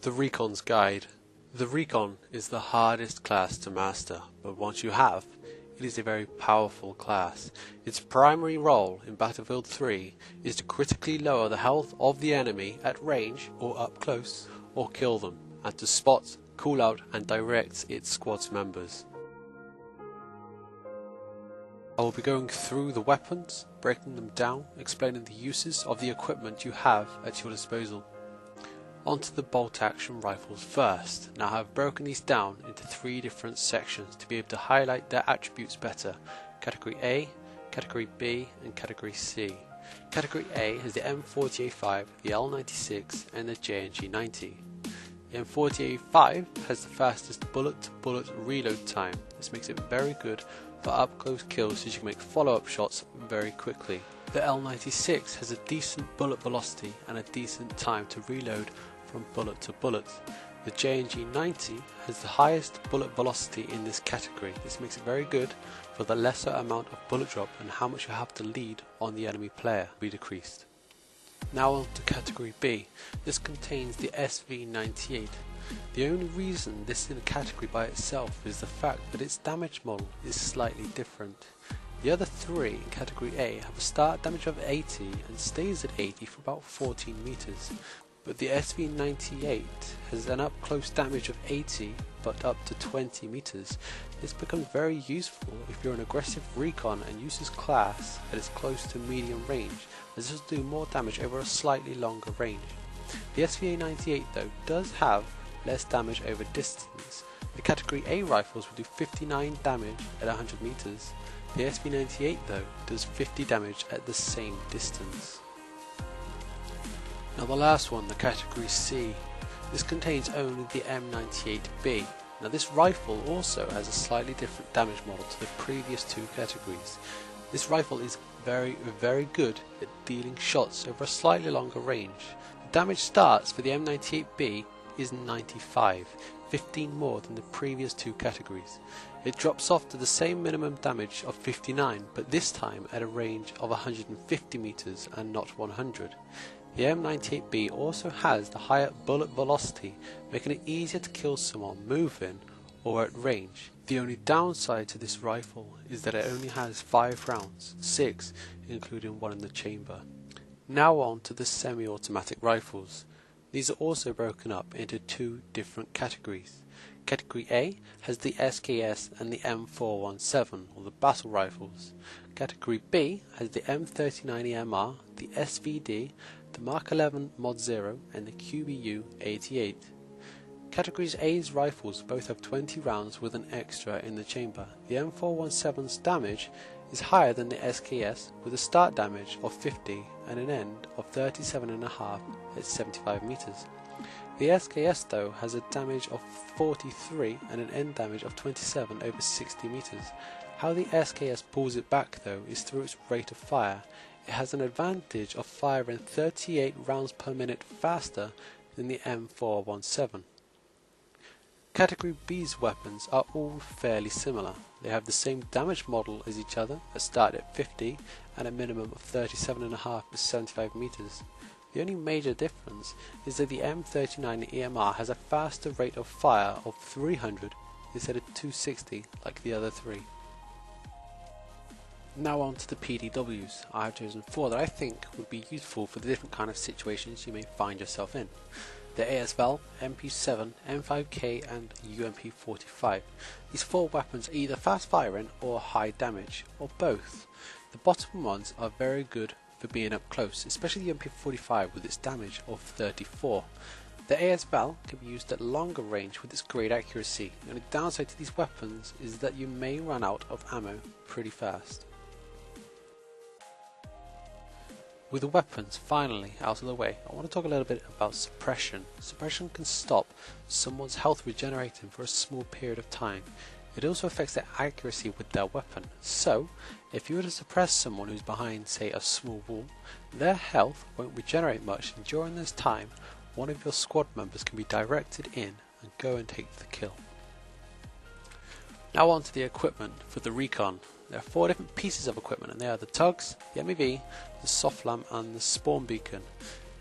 The Recon's Guide. The Recon is the hardest class to master, but once you have, it is a very powerful class. Its primary role in Battlefield 3 is to critically lower the health of the enemy at range or up close, or kill them, and to spot, call out and direct its squad's members. I will be going through the weapons, breaking them down, explaining the uses of the equipment you have at your disposal. Onto the bolt-action rifles first. Now I have broken these down into 3 different sections to be able to highlight their attributes better. Category A, Category B and Category C. Category A has the M40A5, the L96 and the JNG90. The M40A5 has the fastest bullet-to-bullet reload time. This makes it very good for up-close kills, so you can make follow-up shots very quickly. The L96 has a decent bullet velocity and a decent time to reload from bullet to bullet. The JNG90 has the highest bullet velocity in this category. This makes it very good for the lesser amount of bullet drop, and how much you have to lead on the enemy player will be decreased. Now on to Category B. This contains the SV98. The only reason this is in a category by itself is the fact that its damage model is slightly different. The other 3 in Category A have a start damage of 80 and stays at 80 for about 14 meters, but the SV98 has an up close damage of 80 but up to 20 meters. This becomes very useful if you're an aggressive recon and use this class that is close to medium range, as this will do more damage over a slightly longer range. The SV98 though does have less damage over distance. The Category A rifles will do 59 damage at 100 meters. The SV98 though does 50 damage at the same distance. Now the last one, the Category C. This contains only the M98B. Now this rifle also has a slightly different damage model to the previous 2 categories. This rifle is very good at dealing shots over a slightly longer range. The damage starts for the M98B is 95, 15 more than the previous 2 categories. It drops off to the same minimum damage of 59, but this time at a range of 150 meters and not 100. The M98B also has the higher bullet velocity, making it easier to kill someone moving or at range. The only downside to this rifle is that it only has 5 rounds, 6 including one in the chamber. Now on to the semi-automatic rifles. These are also broken up into 2 different categories. Category A has the SKS and the M417, or the battle rifles. Category B has the M39EMR, the SVD, the Mark 11 Mod 0 and the QBU-88. Categories A's rifles both have 20 rounds with an extra in the chamber. The M417's damage is higher than the SKS, with a start damage of 50 and an end of 37.5 at 75 meters. The SKS though has a damage of 43 and an end damage of 27 over 60 meters. How the SKS pulls it back though is through its rate of fire. It has an advantage of firing 38 rounds per minute faster than the M417. Category B's weapons are all fairly similar. They have the same damage model as each other, that start at 50 and a minimum of 37.5 to 75 meters. The only major difference is that the M39 EMR has a faster rate of fire of 300 instead of 260 like the other 3. Now on to the PDWs. I have chosen 4 that I think would be useful for the different kind of situations you may find yourself in. The ASVAL, MP7, M5K and UMP45. These 4 weapons are either fast firing or high damage, or both. The bottom ones are very good for being up close, especially the UMP45 with its damage of 34. The ASVAL can be used at longer range with its great accuracy. The only downside to these weapons is that you may run out of ammo pretty fast. With the weapons finally out of the way, I want to talk a little bit about suppression. Suppression can stop someone's health regenerating for a small period of time. It also affects their accuracy with their weapon. So, if you were to suppress someone who's behind, say, a small wall, their health won't regenerate much, and during this time, one of your squad members can be directed in and go and take the kill. Now on to the equipment for the Recon. There are 4 different pieces of equipment, and they are the tugs, the MEV, the soft lamp and the spawn beacon.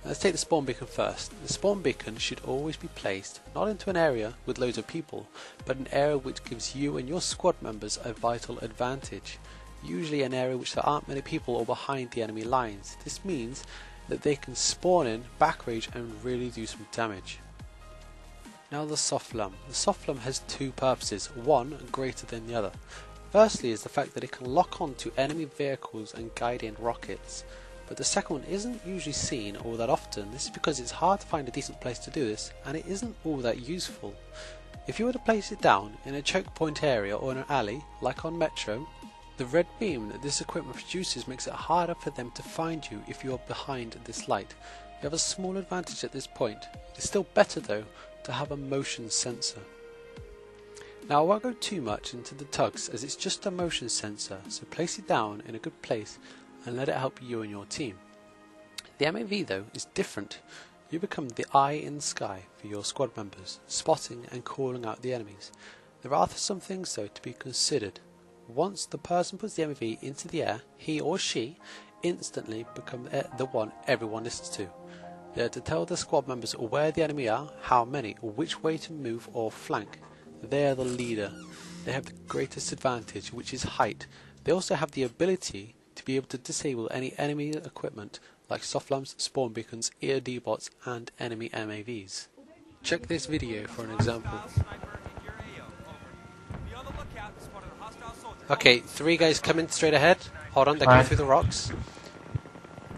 Let's take the spawn beacon first. The spawn beacon should always be placed not into an area with loads of people, but an area which gives you and your squad members a vital advantage. Usually an area which there aren't many people or behind the enemy lines. This means that they can spawn in, back rage and really do some damage. Now the soft lum. The soft lum has two purposes, one greater than the other. Firstly is the fact that it can lock on to enemy vehicles and guide in rockets. But the second one isn't usually seen all that often. This is because it's hard to find a decent place to do this, and it isn't all that useful. If you were to place it down in a choke point area or in an alley, like on Metro, the red beam that this equipment produces makes it harder for them to find you if you are behind this light. You have a small advantage at this point. It's still better though to have a motion sensor. Now I won't go too much into the tugs as it's just a motion sensor, so place it down in a good place and let it help you and your team. The MAV though is different. You become the eye in the sky for your squad members, spotting and calling out the enemies. There are some things though to be considered. Once the person puts the MAV into the air, he or she instantly become the one everyone listens to. They are to tell the squad members where the enemy are, how many, or which way to move or flank. They are the leader. They have the greatest advantage, which is height. They also have the ability to be able to disable any enemy equipment like soft lumps, spawn beacons, EOD bots and enemy MAVs. Check this video for an example. Okay, 3 guys coming straight ahead. Hold on, they're coming through the rocks.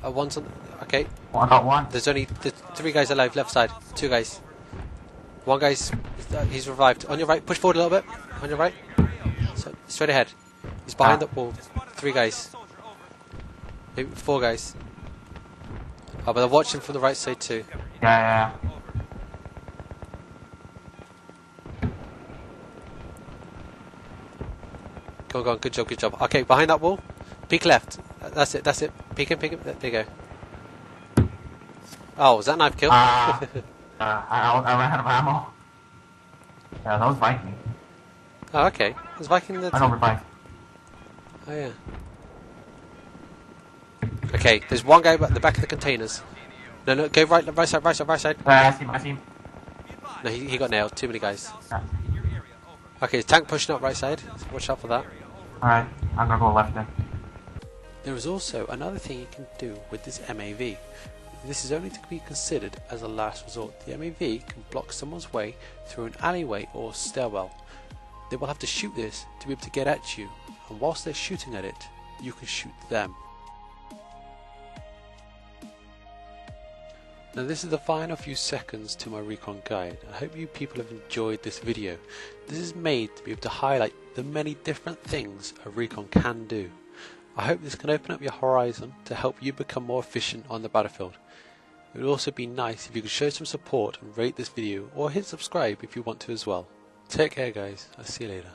One's on. Okay. I got one. There's 3 guys alive left side. 2 guys. 1 guy's he's revived. On your right, push forward a little bit. On your right. So, straight ahead. He's behind the wall. 3 guys. Maybe 4 guys. Oh, but they're watching from the right side too. Yeah. Go on, good job. Okay, behind that wall. Peek left. That's it. Peek him. There you go. Oh, was that knife kill? I ran out of ammo. Yeah, that was Viking. Oh, okay. There's Viking in there too. I know we're Viking. Oh, yeah. Okay, there's 1 guy at the back of the containers. No, go right side. I see him. No, he got nailed. Too many guys. Yeah. Okay, tank pushing up right side. So watch out for that. Alright, I'm gonna go left then. There is also another thing you can do with this MAV. This is only to be considered as a last resort. The MAV can block someone's way through an alleyway or stairwell. They will have to shoot this to be able to get at you, and whilst they're shooting at it, you can shoot them. Now this is the final few seconds to my Recon guide. I hope you people have enjoyed this video. This is made to be able to highlight the many different things a Recon can do. I hope this can open up your horizon to help you become more efficient on the battlefield. It would also be nice if you could show some support and rate this video or hit subscribe if you want to as well. Take care guys, I'll see you later.